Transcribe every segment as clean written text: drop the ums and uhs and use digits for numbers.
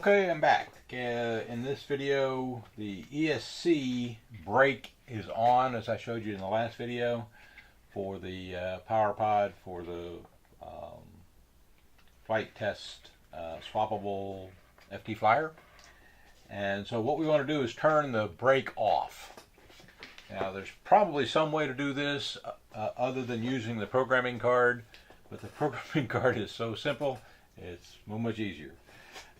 Okay, I'm back. In this video, the ESC brake is on, as I showed you in the last video, for the power pod for the Flite Test swappable FT Flyer. And so what we want to do is turn the brake off. Now there's probably some way to do this other than using the programming card, but the programming card is so simple, it's so much easier.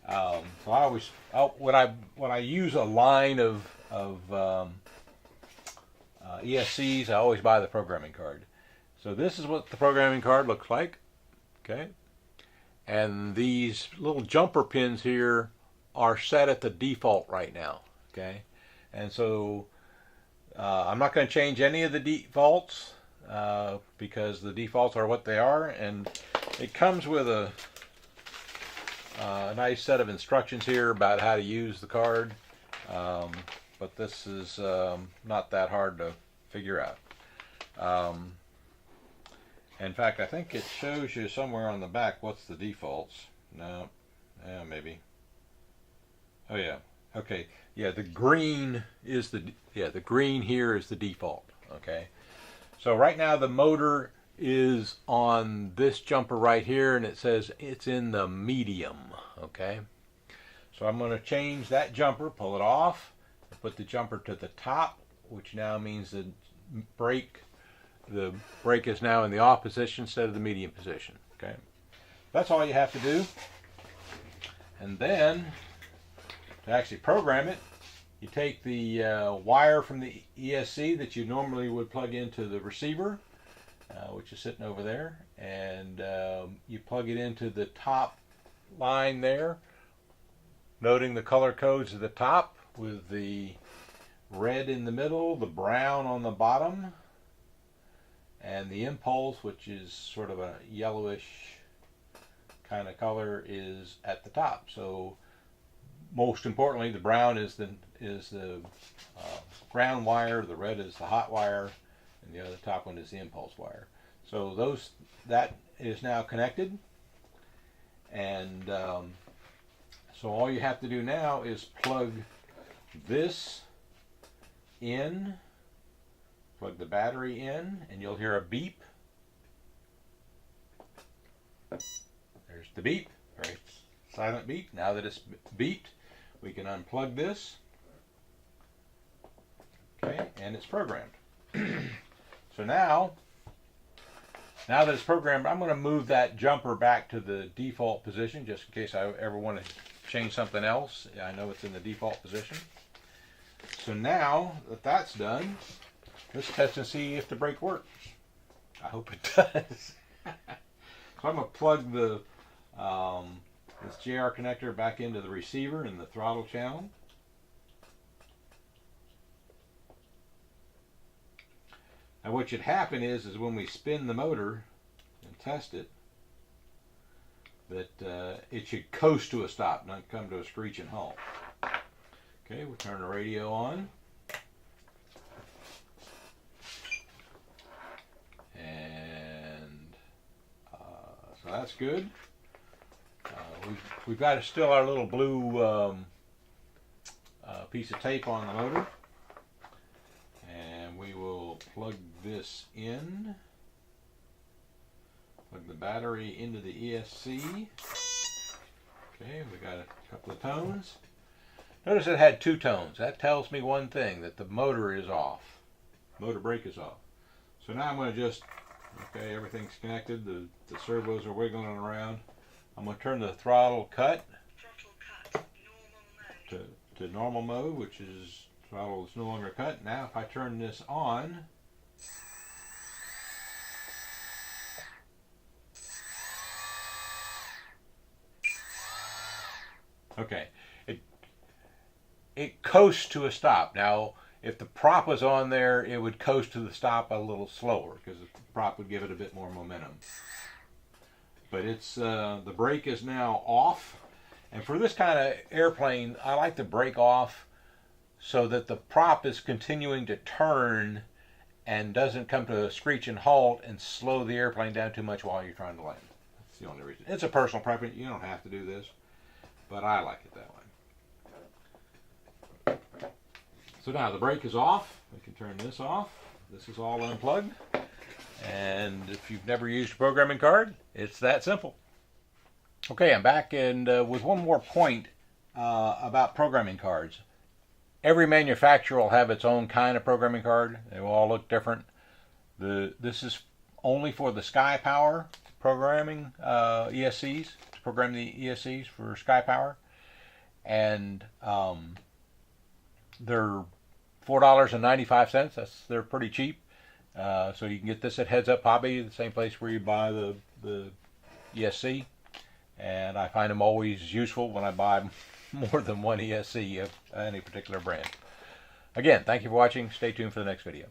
So I always, when I use a line of ESCs, I always buy the programming card. So this is what the programming card looks like. Okay, and these little jumper pins here are set at the default right now. Okay, and so I'm not going to change any of the defaults because the defaults are what they are, and it comes with a nice set of instructions here about how to use the card, but this is not that hard to figure out. In fact, I think it shows you somewhere on the back what's the defaults. No, yeah, maybe. Oh yeah, okay, yeah. The green is the green here is the default. Okay, so right now the motor is on this jumper right here, and it says it's in the medium. Okay, so I'm going to change that jumper, pull it off, put the jumper to the top, which now means the brake is now in the off position instead of the medium position. Okay, that's all you have to do. And then to actually program it, you take the wire from the ESC that you normally would plug into the receiver, which is sitting over there, and you plug it into the top line there, noting the color codes at the top with the red in the middle, the brown on the bottom, and the impulse, which is sort of a yellowish kind of color, is at the top. So most importantly, the brown is the ground wire, the red is the hot wire, and the other top one is the impulse wire. So that is now connected, and so all you have to do now is plug this in, plug the battery in, and you'll hear a beep. There's the beep, very silent beep. Now that it's beeped, we can unplug this. Okay, and it's programmed. So now that it's programmed, I'm going to move that jumper back to the default position just in case I ever want to change something else. I know it's in the default position. So now that that's done, let's test and see if the brake works. I hope it does. So I'm going to plug the this JR connector back into the receiver in the throttle channel. Now what should happen is when we spin the motor and test it, that it should coast to a stop, not come to a screeching halt. Okay, we'll turn the radio on. And so that's good. We've got still our little blue piece of tape on the motor. And we will plug this in, plug the battery into the ESC. Okay, we got a couple of tones. Notice it had two tones. That tells me one thing, that the motor is off. Motor brake is off. So now I'm going to just, okay, everything's connected. The servos are wiggling around. I'm going to turn the throttle cut, to normal mode, which is throttle is no longer cut. Now if I turn this on, okay, it coasts to a stop. Now if the prop was on there, it would coast to the stop a little slower because the prop would give it a bit more momentum. But it's the brake is now off, and for this kind of airplane, I like the brake off so that the prop is continuing to turn and doesn't come to a screeching halt and slow the airplane down too much while you're trying to land. That's the only reason. It's a personal preference. You don't have to do this. but I like it that way. So now the brake is off. We can turn this off. This is all unplugged. And if you've never used a programming card, it's that simple. Okay, I'm back, and with one more point about programming cards. Every manufacturer will have its own kind of programming card. They will all look different. This is only for the Sky Power programming ESCs, to program the ESCs for Sky Power. And they're $4.95. They're pretty cheap. So you can get this at Heads Up Hobby, the same place where you buy the ESC. And I find them always useful when I buy more than one ESC of any particular brand. Again, thank you for watching. Stay tuned for the next video.